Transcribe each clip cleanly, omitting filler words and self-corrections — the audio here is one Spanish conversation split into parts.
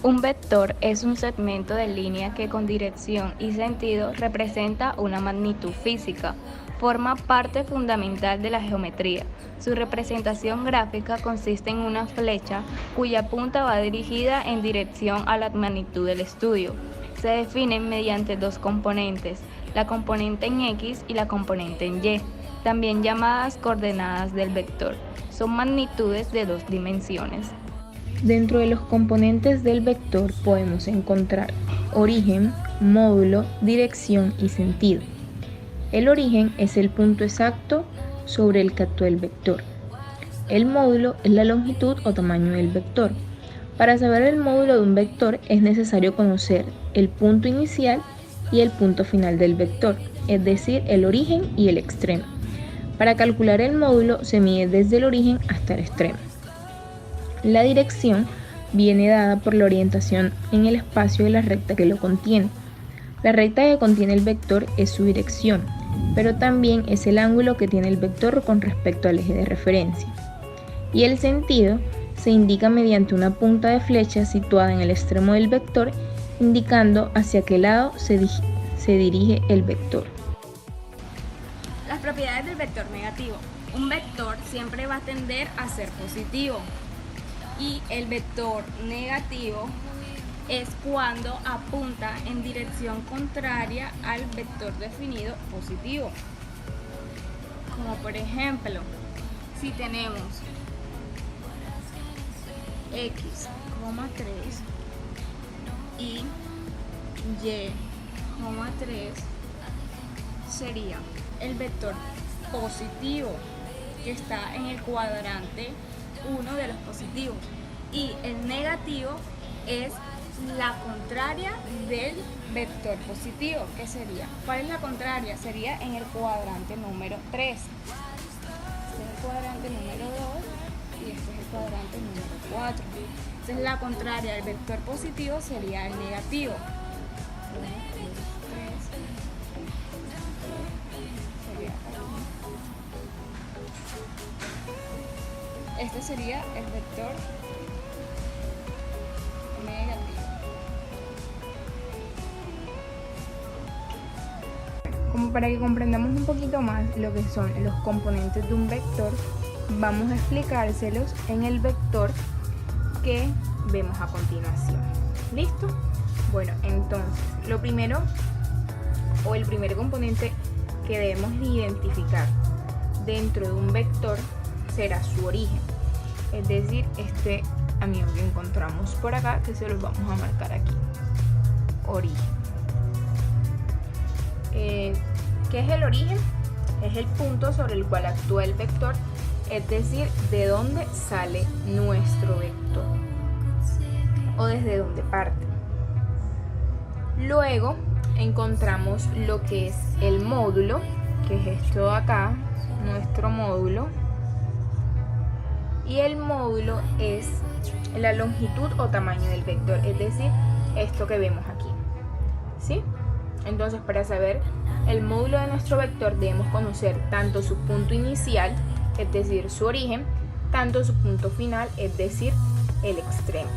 Un vector es un segmento de línea que con dirección y sentido representa una magnitud física. Forma parte fundamental de la geometría. Su representación gráfica consiste en una flecha cuya punta va dirigida en dirección a la magnitud del estudio. Se definen mediante dos componentes, la componente en X y la componente en Y, también llamadas coordenadas del vector. Son magnitudes de dos dimensiones. Dentro de los componentes del vector podemos encontrar origen, módulo, dirección y sentido. El origen es el punto exacto sobre el que actúa el vector. El módulo es la longitud o tamaño del vector. Para saber el módulo de un vector es necesario conocer el punto inicial y el punto final del vector, es decir, el origen y el extremo. Para calcular el módulo se mide desde el origen hasta el extremo. La dirección viene dada por la orientación en el espacio de la recta que lo contiene. La recta que contiene el vector es su dirección, pero también es el ángulo que tiene el vector con respecto al eje de referencia. Y el sentido se indica mediante una punta de flecha situada en el extremo del vector, indicando hacia qué lado se dirige el vector. Las propiedades del vector negativo. Un vector siempre va a tender a ser positivo. Y el vector negativo es cuando apunta en dirección contraria al vector definido positivo. Como por ejemplo, si tenemos x, 3 y y, 3 sería el vector positivo que está en el cuadrante 1 de los positivos, y el negativo es la contraria del vector positivo, que sería, ¿cuál es la contraria? Sería en el cuadrante número 3. Este es el cuadrante número 2 y este es el cuadrante número 4. Entonces la contraria del vector positivo sería el negativo. Este sería el vector negativo. Como para que comprendamos un poquito más lo que son los componentes de un vector, vamos a explicárselos en el vector que vemos a continuación. ¿Listo? Bueno, entonces, lo primero o el primer componente que debemos identificar dentro de un vector será su origen, es decir, este amigo que encontramos por acá, que se los vamos a marcar aquí, origen. ¿Qué es el origen? Es el punto sobre el cual actúa el vector, es decir, de dónde sale nuestro vector o desde dónde parte. Luego encontramos lo que es el módulo, que es esto de acá, nuestro módulo. Y el módulo es la longitud o tamaño del vector, es decir, esto que vemos aquí, ¿sí? Entonces, para saber el módulo de nuestro vector debemos conocer tanto su punto inicial, es decir, su origen, tanto su punto final, es decir, el extremo.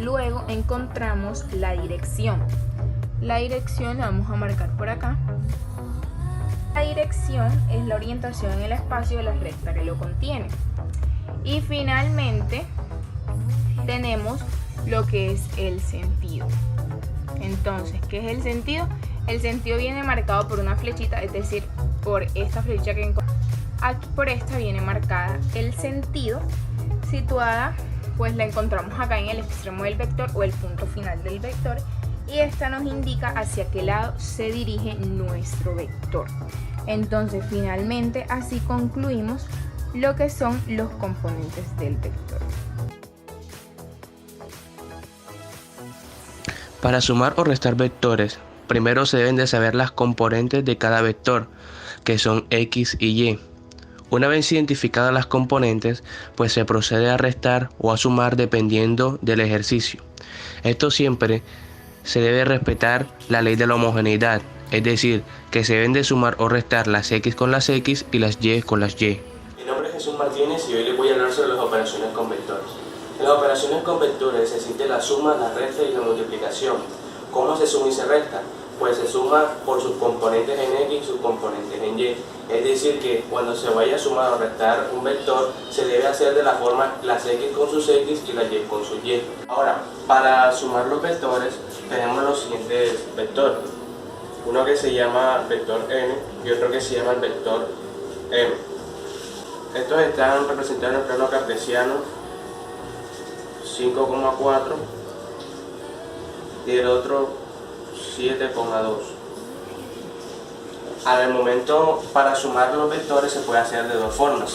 Luego encontramos la dirección. La dirección la vamos a marcar por acá. La dirección es la orientación en el espacio de la recta que lo contiene. Y finalmente tenemos lo que es el sentido. Entonces, ¿qué es el sentido? El sentido viene marcado por una flechita, es decir, por esta flecha que encontramos. Aquí por esta viene marcada el sentido, situada, pues la encontramos acá en el extremo del vector o el punto final del vector, y esta nos indica hacia qué lado se dirige nuestro vector. Entonces, finalmente, así concluimos lo que son los componentes del vector. Para sumar o restar vectores, primero se deben de saber las componentes de cada vector, que son X y Y. Una vez identificadas las componentes, pues se procede a restar o a sumar dependiendo del ejercicio. Esto siempre se debe respetar la ley de la homogeneidad, es decir, que se deben de sumar o restar las X con las X y las Y con las Y. Mi nombre es Jesús Martínez y hoy les voy a hablar sobre las operaciones con vectores. En las operaciones con vectores existe la suma, la resta y la multiplicación. ¿Cómo se suma y se resta? Pues se suma por sus componentes en X y sus componentes en Y. Es decir, que cuando se vaya a sumar o restar un vector, se debe hacer de la forma las X con sus X y las Y con sus Y. Ahora, para sumar los vectores, tenemos los siguientes vectores. Uno que se llama vector n y otro que se llama el vector m. Estos están representados en el plano cartesiano 5,4 y el otro 7,2. Al momento, para sumar los vectores se puede hacer de dos formas.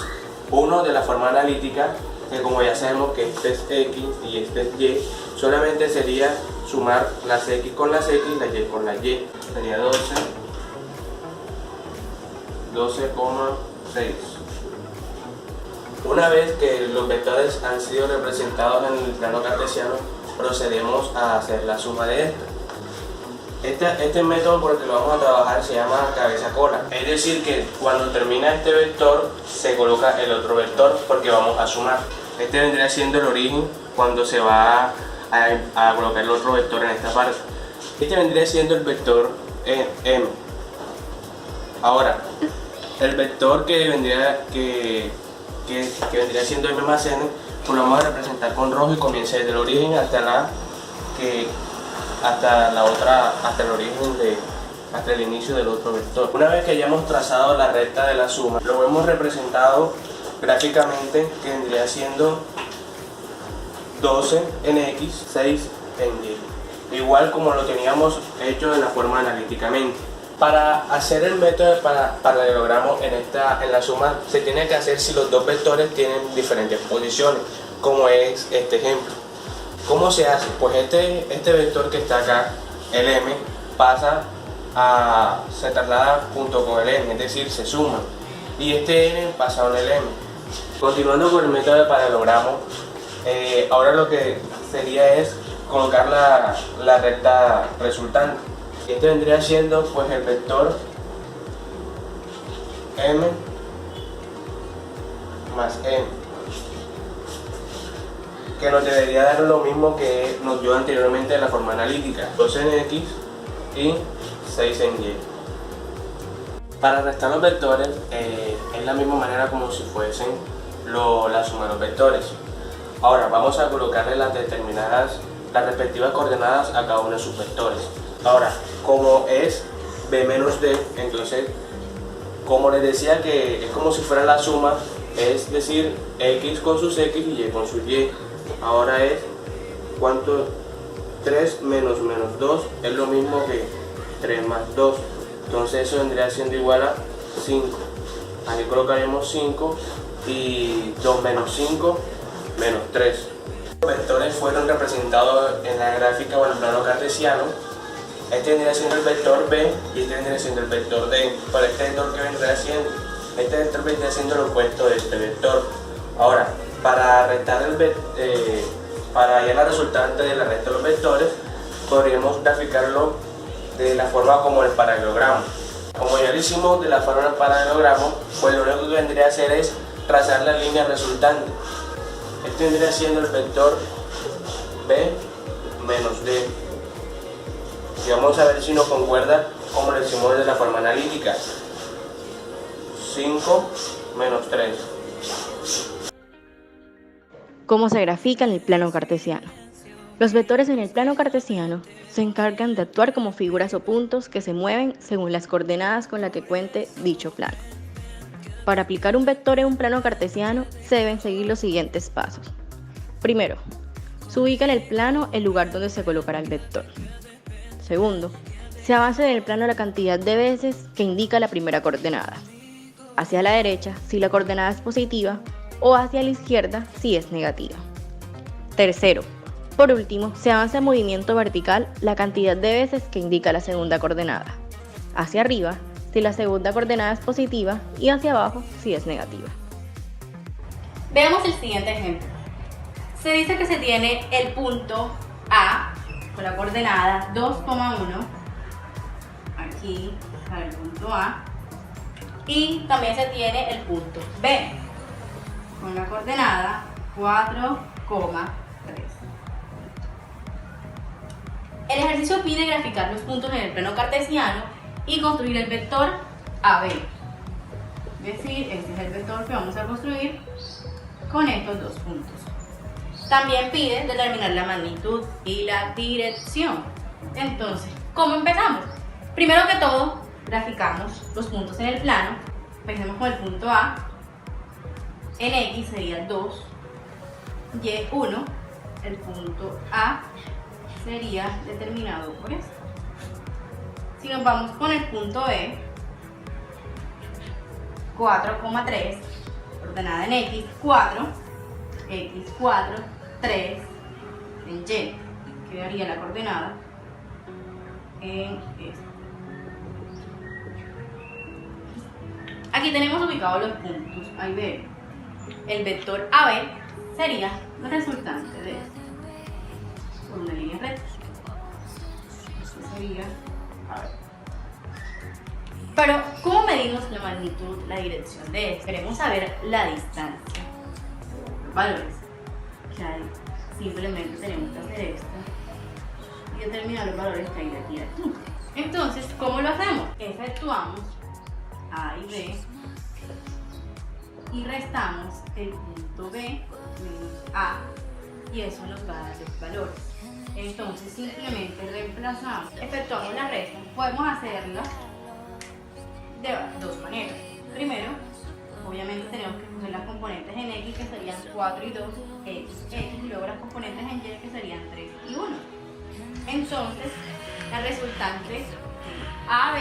Uno, de la forma analítica, que como ya sabemos que este es X y este es Y, solamente sería sumar las X con las X y las Y con las Y. Sería 12,6. Una vez que los vectores han sido representados en el plano cartesiano, procedemos a hacer la suma de estos. Este método por el que lo vamos a trabajar se llama cabeza-cola. Es decir, que cuando termina este vector, se coloca el otro vector porque vamos a sumar. Este vendría siendo el origen cuando se va a colocar el otro vector en esta parte. Este vendría siendo el vector m. Ahora, el vector que vendría siendo m más n, pues lo vamos a representar con rojo y comienza desde el origen hasta el inicio del otro vector. Una vez que hayamos trazado la recta de la suma, lo hemos representado gráficamente, que vendría siendo 12 en X, 6 en Y, igual como lo teníamos hecho de la forma analíticamente. Para hacer el método de paralelogramo en la suma, se tiene que hacer si los dos vectores tienen diferentes posiciones, como es este ejemplo. ¿Cómo se hace? Pues este vector que está acá, el m, se traslada junto con el n, es decir, se suma. Y este n pasa en el m. Continuando con el método de paralelogramo, ahora lo que sería es colocar la recta resultante. Y este vendría siendo pues el vector m más n, que nos debería dar lo mismo que nos dio anteriormente en la forma analítica, 12 en X y 6 en Y. Para restar los vectores es la misma manera como si fuesen la suma de los vectores. Ahora vamos a colocarle las respectivas coordenadas a cada uno de sus vectores. Ahora, como es b menos d, entonces, como les decía que es como si fuera la suma, es decir, x con sus x y y con sus y. Ahora es, ¿cuánto? 3 menos 2 es lo mismo que 3 más 2. Entonces eso vendría siendo igual a 5. Aquí colocaremos 5 y 2 menos 5 menos 3. Los vectores fueron representados en la gráfica o en el plano cartesiano. Este vendría siendo el vector b y este vendría siendo el vector d. Pero este vector que vendría siendo, este vector vendría siendo lo opuesto de este vector. Ahora, para hallar la resultante de la recta de los vectores, podríamos graficarlo de la forma como el paralelogramo. Como ya lo hicimos de la forma del paralelogramo, pues lo único que vendría a hacer es trazar la línea resultante. Este vendría siendo el vector b menos d. Y vamos a ver si nos concuerda como lo hicimos de la forma analítica. 5 menos 3. ¿Cómo se grafica en el plano cartesiano? Los vectores en el plano cartesiano se encargan de actuar como figuras o puntos que se mueven según las coordenadas con las que cuente dicho plano. Para aplicar un vector en un plano cartesiano se deben seguir los siguientes pasos. Primero, se ubica en el plano el lugar donde se colocará el vector. Segundo, se avanza en el plano la cantidad de veces que indica la primera coordenada. Hacia la derecha si la coordenada es positiva o hacia la izquierda si es negativa. Tercero, por último, se avanza en movimiento vertical la cantidad de veces que indica la segunda coordenada. Hacia arriba si la segunda coordenada es positiva y hacia abajo si es negativa. Veamos el siguiente ejemplo. Se dice que se tiene el punto A con la coordenada 2,1 aquí para el punto A, y también se tiene el punto B con la coordenada 4,2. El ejercicio pide graficar los puntos en el plano cartesiano y construir el vector AB. Es decir, este es el vector que vamos a construir con estos dos puntos. También pide determinar la magnitud y la dirección. Entonces, ¿cómo empezamos? Primero que todo, graficamos los puntos en el plano. Empecemos con el punto A. En X sería 2, Y 1. El punto A sería determinado por esto. Si nos vamos con el punto B, 4,3, ordenada en X, 4, X 4, 3, en Y, quedaría la coordenada en esto. Aquí tenemos ubicados los puntos A y B. El vector AB sería la resultante de esto, por una línea recta. Esto sería AB. Pero, ¿cómo medimos la magnitud, la dirección de esto? Queremos saber la distancia, los valores. Simplemente tenemos que hacer esto y determinar los valores que hay de aquí a aquí. Entonces, ¿cómo lo hacemos? Efectuamos A y B y restamos el punto B menos A y eso nos va a dar los valores. Entonces, simplemente reemplazamos, efectuamos la resta. Podemos hacerla de dos maneras. Primero, obviamente tenemos que coger las componentes en X, que serían 4 y 2, X, y luego las componentes en Y, que serían 3 y 1. Entonces, la resultante de AB,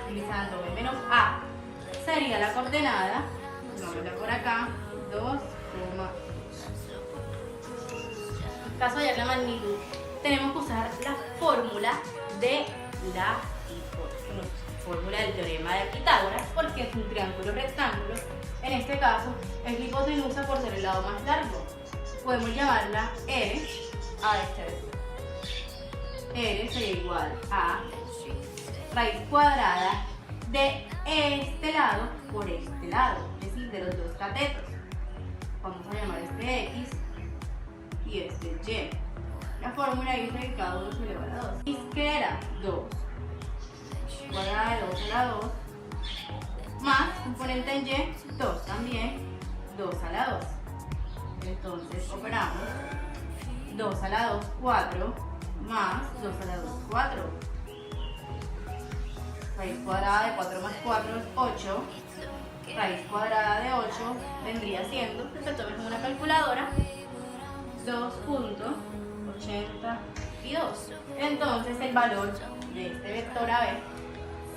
utilizando B menos A, sería la coordenada, nómbrala por acá, 2,2. En caso de hallar la magnitud, tenemos que usar la fórmula de la fórmula del teorema de Pitágoras, porque es un triángulo rectángulo. En este caso es la hipotenusa por ser el lado más largo. Podemos llamarla R a este vector. R sería igual a raíz cuadrada de este lado por este lado, es decir, de los dos catetos. Vamos a llamar este X y este Y. La fórmula dice que cada uno se eleva a la 2. ¿Y qué era? 2 cuadrada de 2 a la 2 más componente en Y, 2 también, 2 a la 2. Entonces operamos 2 a la 2, 4, más 2 a la 2, 4. Raíz cuadrada de 4 más 4 es 8. Raíz cuadrada de 8 vendría siendo, que tomes una calculadora, 2.82. Entonces el valor de este vector AB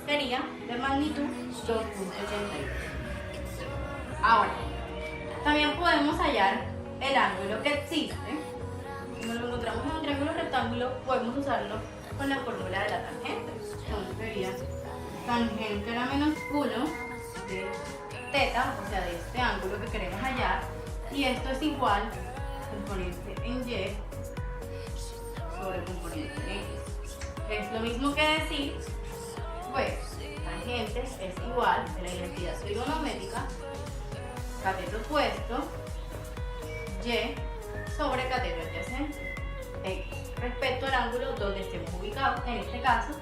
sería de magnitud 2.82. Ahora, también podemos hallar el ángulo que existe. Si nos lo encontramos en un triángulo rectángulo, podemos usarlo con la fórmula de la tangente. Entonces sería tangente a la menos 1 de teta, o sea, de este ángulo que queremos hallar, y esto es igual componente en Y sobre componente en X. Es lo mismo que decir, pues, tangente es igual de la identidad trigonométrica, cateto opuesto, Y sobre cateto adyacente, X, respecto al ángulo donde estemos ubicados. En este caso,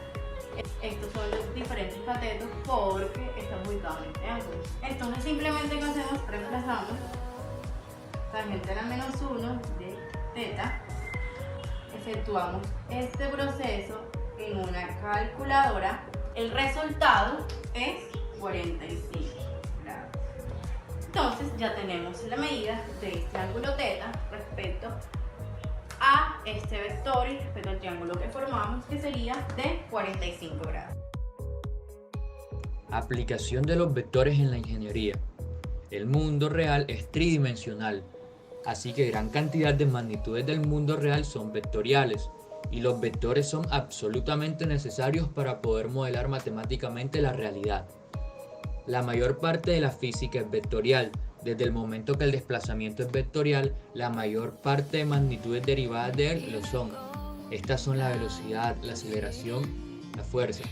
estos son los diferentes catetos porque estamos ubicados en este ángulo. Entonces, simplemente, ¿qué hacemos? Reemplazamos tangente a la menos 1 de teta, efectuamos este proceso en una calculadora. El resultado es 45 grados. Entonces ya tenemos la medida de este ángulo teta respecto a este vector y respecto al triángulo que formamos, que sería de 45 grados. Aplicación de los vectores en la ingeniería. El mundo real es tridimensional, así que gran cantidad de magnitudes del mundo real son vectoriales, y los vectores son absolutamente necesarios para poder modelar matemáticamente la realidad. La mayor parte de la física es vectorial. Desde el momento que el desplazamiento es vectorial, la mayor parte de magnitudes derivadas de él lo son. Estas son la velocidad, la aceleración, la fuerza.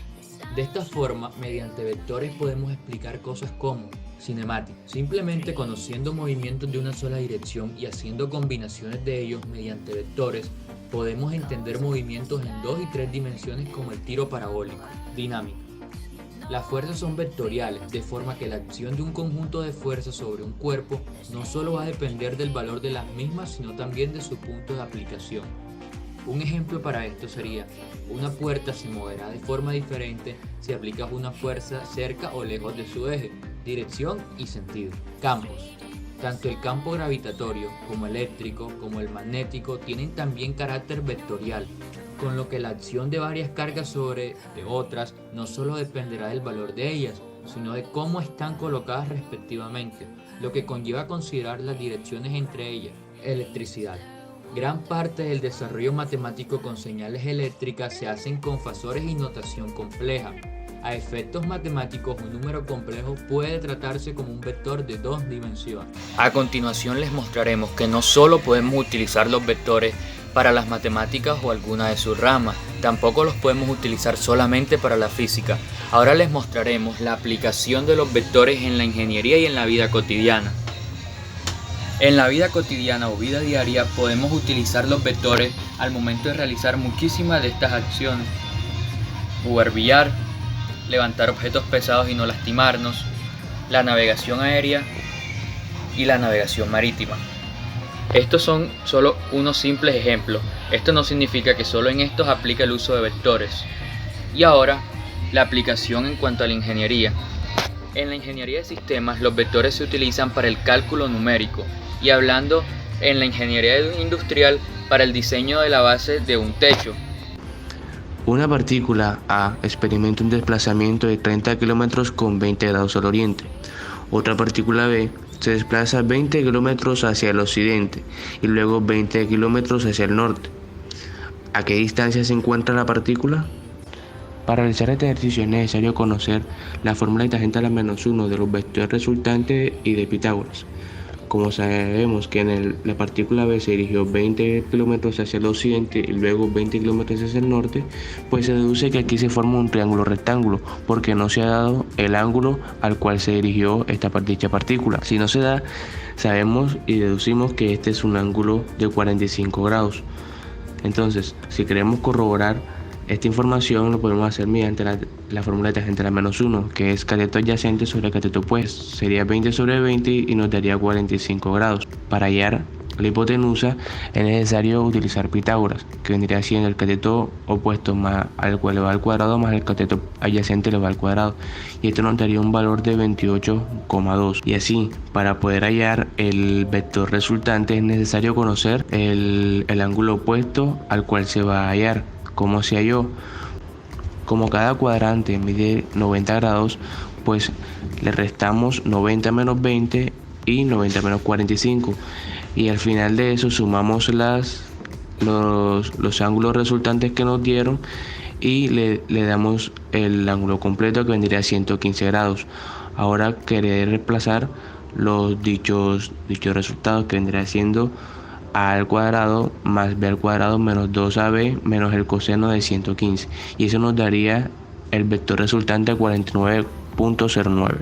De esta forma, mediante vectores podemos explicar cosas como cinemática. Simplemente conociendo movimientos de una sola dirección y haciendo combinaciones de ellos mediante vectores, podemos entender movimientos en 2 y 3 dimensiones como el tiro parabólico. Dinámica. Las fuerzas son vectoriales, de forma que la acción de un conjunto de fuerzas sobre un cuerpo no solo va a depender del valor de las mismas, sino también de su punto de aplicación. Un ejemplo para esto sería, una puerta se moverá de forma diferente si aplicas una fuerza cerca o lejos de su eje, dirección y sentido. Campos. Tanto el campo gravitatorio como eléctrico como el magnético tienen también carácter vectorial, con lo que la acción de varias cargas sobre de otras no solo dependerá del valor de ellas, sino de cómo están colocadas respectivamente, lo que conlleva a considerar las direcciones entre ellas. Electricidad. Gran parte del desarrollo matemático con señales eléctricas se hacen con fasores y notación compleja. A efectos matemáticos, un número complejo puede tratarse como un vector de 2 dimensiones. A continuación les mostraremos que no solo podemos utilizar los vectores para las matemáticas o alguna de sus ramas, tampoco los podemos utilizar solamente para la física. Ahora les mostraremos la aplicación de los vectores en la ingeniería y en la vida cotidiana. En la vida cotidiana o vida diaria podemos utilizar los vectores al momento de realizar muchísimas de estas acciones. Jugar billar, levantar objetos pesados y no lastimarnos, la navegación aérea y la navegación marítima. Estos son solo unos simples ejemplos. Esto no significa que solo en estos aplica el uso de vectores. Y ahora, la aplicación en cuanto a la ingeniería. En la ingeniería de sistemas, los vectores se utilizan para el cálculo numérico. Y hablando en la ingeniería industrial, para el diseño de la base de un techo. Una partícula A experimenta un desplazamiento de 30 kilómetros con 20 grados al oriente. Otra partícula B se desplaza 20 kilómetros hacia el occidente y luego 20 kilómetros hacia el norte. ¿A qué distancia se encuentra la partícula? Para realizar este ejercicio es necesario conocer la fórmula de tangente a la menos 1 de los vectores resultantes y de Pitágoras. Como sabemos que la partícula B se dirigió 20 kilómetros hacia el occidente y luego 20 kilómetros hacia el norte, pues se deduce que aquí se forma un triángulo rectángulo, porque no se ha dado el ángulo al cual se dirigió dicha partícula. Si no se da, sabemos y deducimos que este es un ángulo de 45 grados. Entonces, si queremos corroborar esta información, lo podemos hacer mediante la fórmula de tangente a la menos 1, que es cateto adyacente sobre cateto opuesto. Sería 20 sobre 20 y nos daría 45 grados. Para hallar la hipotenusa es necesario utilizar Pitágoras, que vendría siendo el cateto opuesto más al cual elevado al cuadrado más el cateto adyacente elevado al cuadrado. Y esto nos daría un valor de 28,2. Y así, para poder hallar el vector resultante es necesario conocer el ángulo opuesto al cual se va a hallar. ¿Cómo se halló? Como cada cuadrante mide 90 grados, pues le restamos 90 menos 20 y 90 menos 45. Y al final de eso sumamos los ángulos resultantes que nos dieron y le damos el ángulo completo, que vendría a 115 grados. Ahora querer reemplazar los dichos resultados, que vendría siendo a al cuadrado más b al cuadrado menos 2ab menos el coseno de 115, y eso nos daría el vector resultante a 49,09.